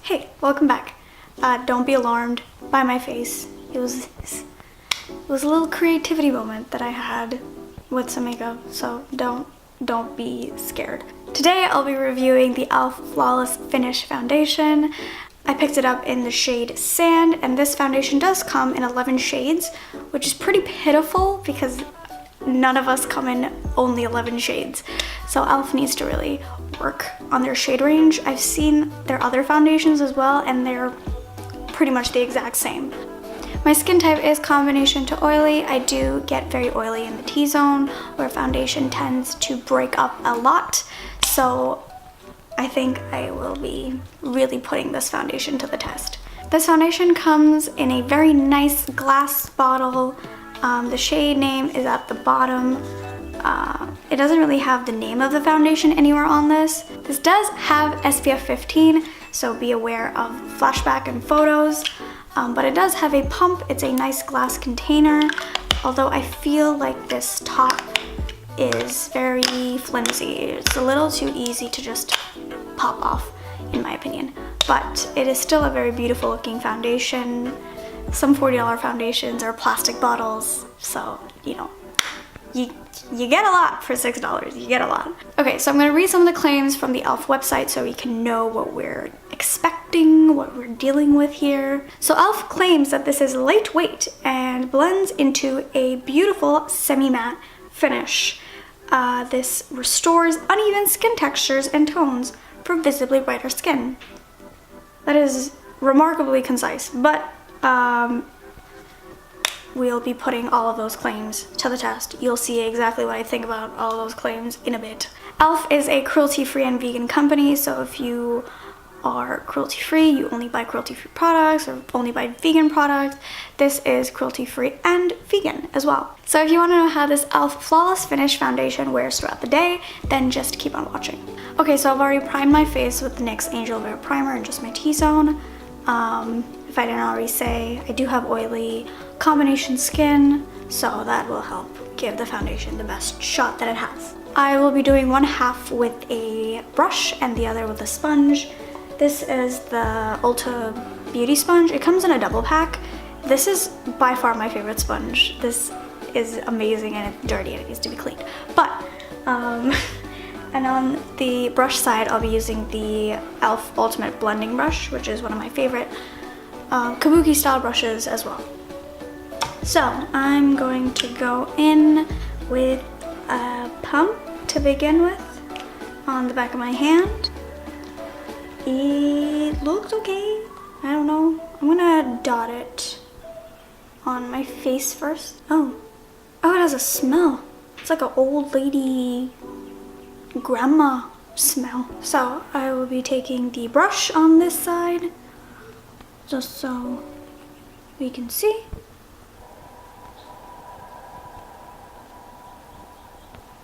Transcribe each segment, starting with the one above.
Hey, welcome back. Don't be alarmed by my face. It was a little creativity moment that I had with some makeup, so don't be scared. Today I'll be reviewing the e.l.f. Flawless Finish Foundation. I picked it up in the shade Sand, and this foundation does come in 11 shades, which is pretty pitiful because none of us come in only 11 shades. So e.l.f. needs to really work on their shade range. I've seen their other foundations as well, and they're pretty much the exact same. My skin type is combination to oily. I do get very oily in the T-zone where foundation tends to break up a lot. So I think I will be really putting this foundation to the test. This foundation comes in a very nice glass bottle. The shade name is at the bottom. It doesn't really have the name of the foundation anywhere on this. This does have SPF 15, so be aware of flashback and photos. But it does have a pump. It's a nice glass container, although I feel like this top is very flimsy. It's a little too easy to just pop off, in my opinion. But it is still a very beautiful looking foundation. Some $40 foundations are plastic bottles, so you know, you get a lot for $6. You get a lot. Okay, so I'm gonna read some of the claims from the e.l.f. website so we can know what we're expecting, what we're dealing with here. So e.l.f. claims that this is lightweight and blends into a beautiful semi-matte finish. This restores uneven skin textures and tones for visibly brighter skin. That is remarkably concise, but we'll be putting all of those claims to the test. You'll see exactly what I think about all of those claims in a bit. e.l.f. is a cruelty-free and vegan company, so if you are cruelty-free, you only buy cruelty-free products or only buy vegan products, this is cruelty-free and vegan as well. So if you want to know how this e.l.f. Flawless Finish Foundation wears throughout the day, then just keep on watching. Okay, so I've already primed my face with the NYX Angel Bear Primer and just my T-zone. If I didn't already say, I do have oily combination skin, so that will help give the foundation the best shot that it has. I will be doing one half with a brush and the other with a sponge. This is the Ulta Beauty Sponge. It comes in a double pack. This is by far my favorite sponge. This is amazing and it's dirty and it needs to be cleaned. But, and on the brush side, I'll be using the e.l.f. Ultimate Blending Brush, which is one of my favorite kabuki style brushes as well. So I'm going to go in with a pump to begin with on the back of my hand. It looks okay. I don't know. I'm gonna dot it on my face first. Oh, it has a smell. It's like an old lady grandma smell. So I will be taking the brush on this side just so we can see.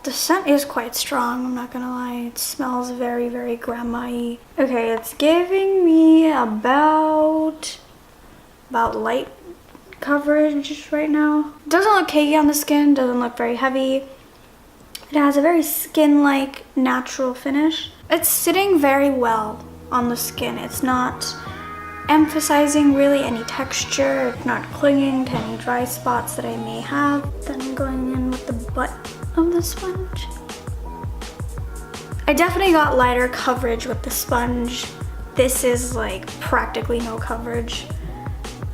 The scent is quite strong, I'm not gonna lie. It smells very, very grandma-y. Okay, it's giving me about light coverage right now. It doesn't look cakey on the skin, doesn't look very heavy. It has a very skin-like natural finish. It's sitting very well on the skin. It's not emphasizing really any texture. It's not clinging to any dry spots that I may have. Then I'm going in with the butt of the sponge. I definitely got lighter coverage with the sponge. This is like practically no coverage.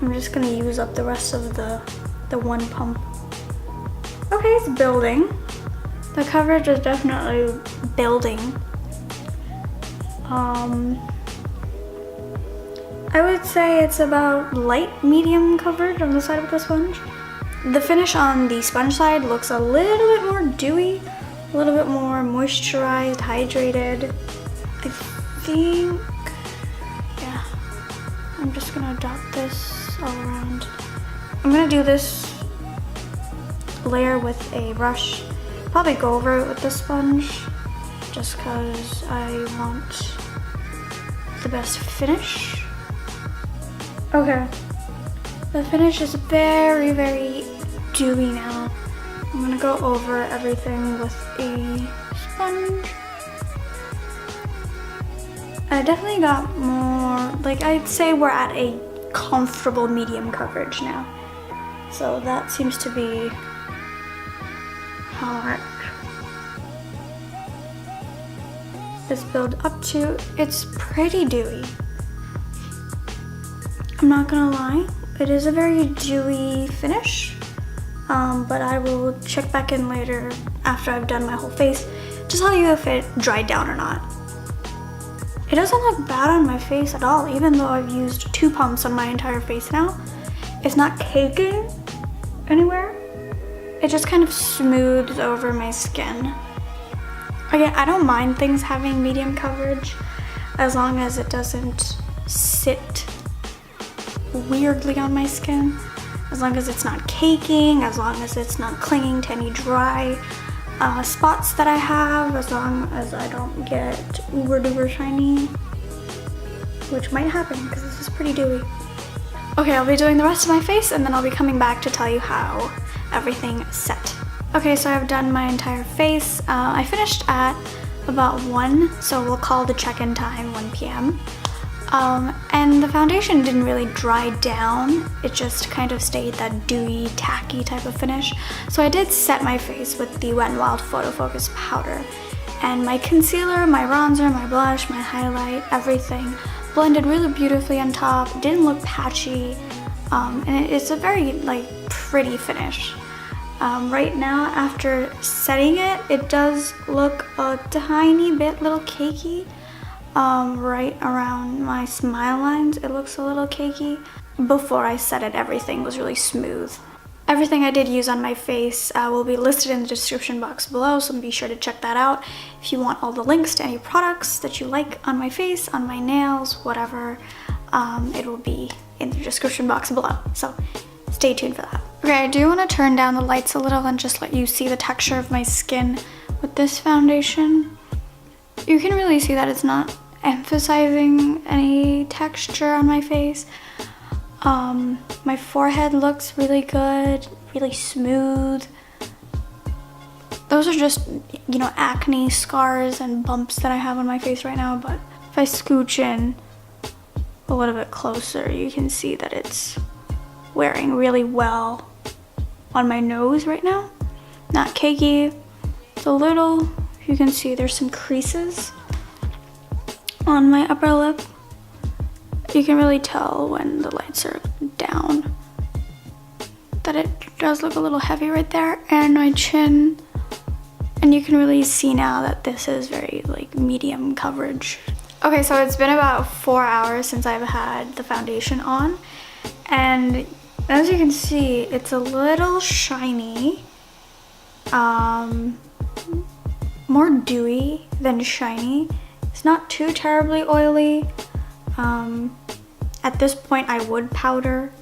I'm just gonna use up the rest of the one pump. Okay, it's building. The coverage is definitely building. I would say it's about light medium coverage on the side of the sponge. The finish on the sponge side looks a little bit more dewy, a little bit more moisturized, hydrated. I think, yeah, I'm just gonna dot this all around. I'm gonna do this layer with a brush, probably go over it with the sponge, just cause I want the best finish. Okay, the finish is very, very dewy now. I'm gonna go over everything with a sponge. I definitely got more like I'd say we're at a comfortable medium coverage now. So that seems to be how this build up to. It's pretty dewy. I'm not gonna lie, it is a very dewy finish, but I will check back in later after I've done my whole face to tell you if it dried down or not. It doesn't look bad on my face at all, even though I've used 2 pumps on my entire face now. It's not caking anywhere. It just kind of smooths over my skin. Again, I don't mind things having medium coverage as long as it doesn't sit weirdly on my skin, as long as it's not caking, as long as it's not clinging to any dry spots that I have, as long as I don't get uber duper shiny, which might happen because this is pretty dewy. Okay, I'll be doing the rest of my face and then I'll be coming back to tell you how everything set. Okay, so I've done my entire face. I finished at about 1, so we'll call the check-in time 1 p.m. And the foundation didn't really dry down. It just kind of stayed that dewy, tacky type of finish. So I did set my face with the Wet n Wild Photo Focus powder. And my concealer, my bronzer, my blush, my highlight, everything blended really beautifully on top. It didn't look patchy. And it's a very pretty finish. Right now, after setting it, it does look a tiny bit little cakey. Right around my smile lines, it looks a little cakey. Before I set it, everything was really smooth. Everything I did use on my face will be listed in the description box below, so be sure to check that out. If you want all the links to any products that you like on my face, on my nails, whatever, it will be in the description box below, so stay tuned for that. Okay, I do want to turn down the lights a little and just let you see the texture of my skin with this foundation. You can really see that it's not emphasizing any texture on my face. My forehead looks really good, really smooth. Those are just, acne scars and bumps that I have on my face right now, but if I scooch in a little bit closer, you can see that it's wearing really well on my nose right now. Not cakey. It's a little, you can see there's some creases on my upper lip. You can really tell when the lights are down that it does look a little heavy right there, and my chin. And you can really see now that this is very medium coverage. Okay, so it's been about 4 hours since I've had the foundation on, and as you can see, it's a little shiny, more dewy than shiny. It's not too terribly oily. At this point I would powder,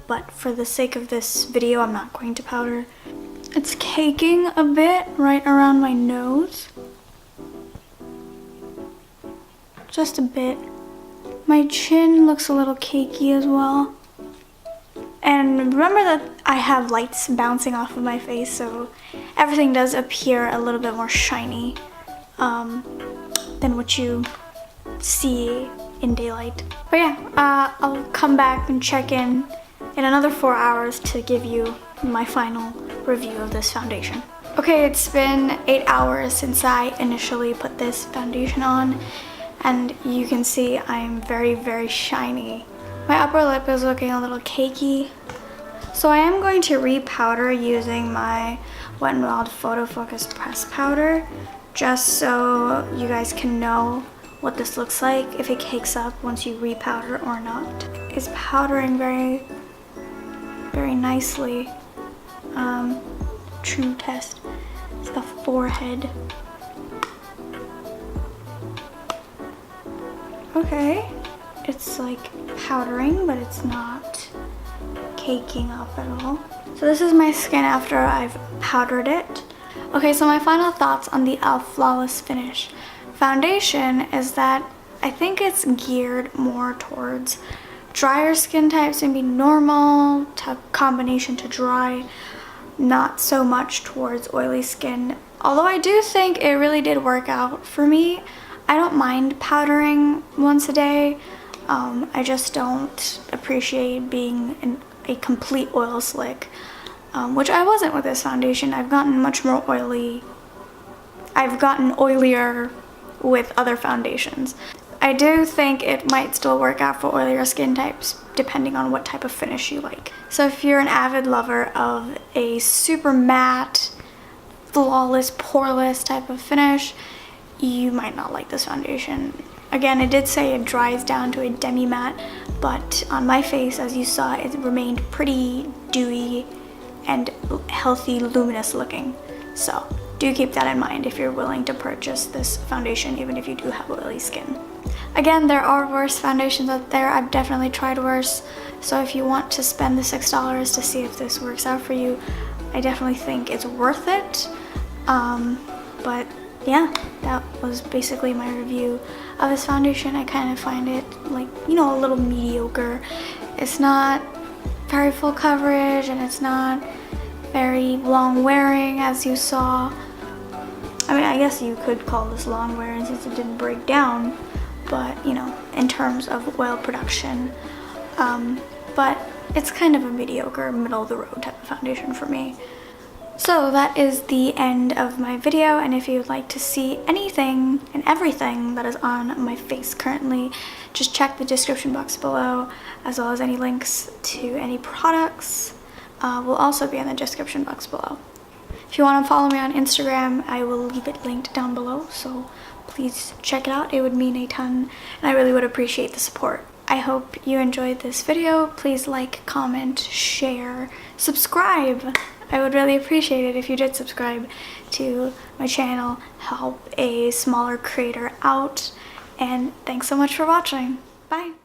but for the sake of this video, I'm not going to powder. It's caking a bit right around my nose. Just a bit. My chin looks a little cakey as well. And remember that I have lights bouncing off of my face, so everything does appear a little bit more shiny than what you see in daylight. But yeah, I'll come back and check in another 4 hours to give you my final review of this foundation. Okay, it's been 8 hours since I initially put this foundation on, and you can see I'm very, very shiny. My upper lip is looking a little cakey, so I am going to re-powder using my Wet n Wild Photo Focus Press Powder, just so you guys can know what this looks like, if it cakes up once you re-powder or not. It's powdering very, very nicely. True test is the forehead. Okay, it's powdering, but it's not caking up at all. So this is my skin after I've powdered it. Okay, so my final thoughts on the e.l.f. Flawless Finish foundation is that I think it's geared more towards drier skin types, maybe normal to combination to dry, not so much towards oily skin. Although I do think it really did work out for me. I don't mind powdering once a day. I just don't appreciate being a complete oil slick, which I wasn't with this foundation. I've gotten much more oily. I've gotten oilier with other foundations. I do think it might still work out for oilier skin types depending on what type of finish you like. So if you're an avid lover of a super matte, flawless, poreless type of finish, you might not like this foundation. Again, it did say it dries down to a demi-matte, but on my face, as you saw, it remained pretty dewy and healthy, luminous looking. So do keep that in mind if you're willing to purchase this foundation, even if you do have oily skin. Again, there are worse foundations out there. I've definitely tried worse. So if you want to spend the $6 to see if this works out for you, I definitely think it's worth it. But yeah, that was basically my review of this foundation. I kind of find it like, you know, a little mediocre. It's not very full coverage and it's not very long wearing, as you saw. I mean, I guess you could call this long wearing since it didn't break down, but you know, in terms of oil production. But it's kind of a mediocre, middle of the road type of foundation for me. So that is the end of my video, and if you'd like to see anything and everything that is on my face currently, just check the description box below, as well as any links to any products will also be in the description box below. If you want to follow me on Instagram, I will leave it linked down below, so please check it out. It would mean a ton, and I really would appreciate the support. I hope you enjoyed this video. Please like, comment, share, subscribe. I would really appreciate it if you did subscribe to my channel, help a smaller creator out, and thanks so much for watching. Bye!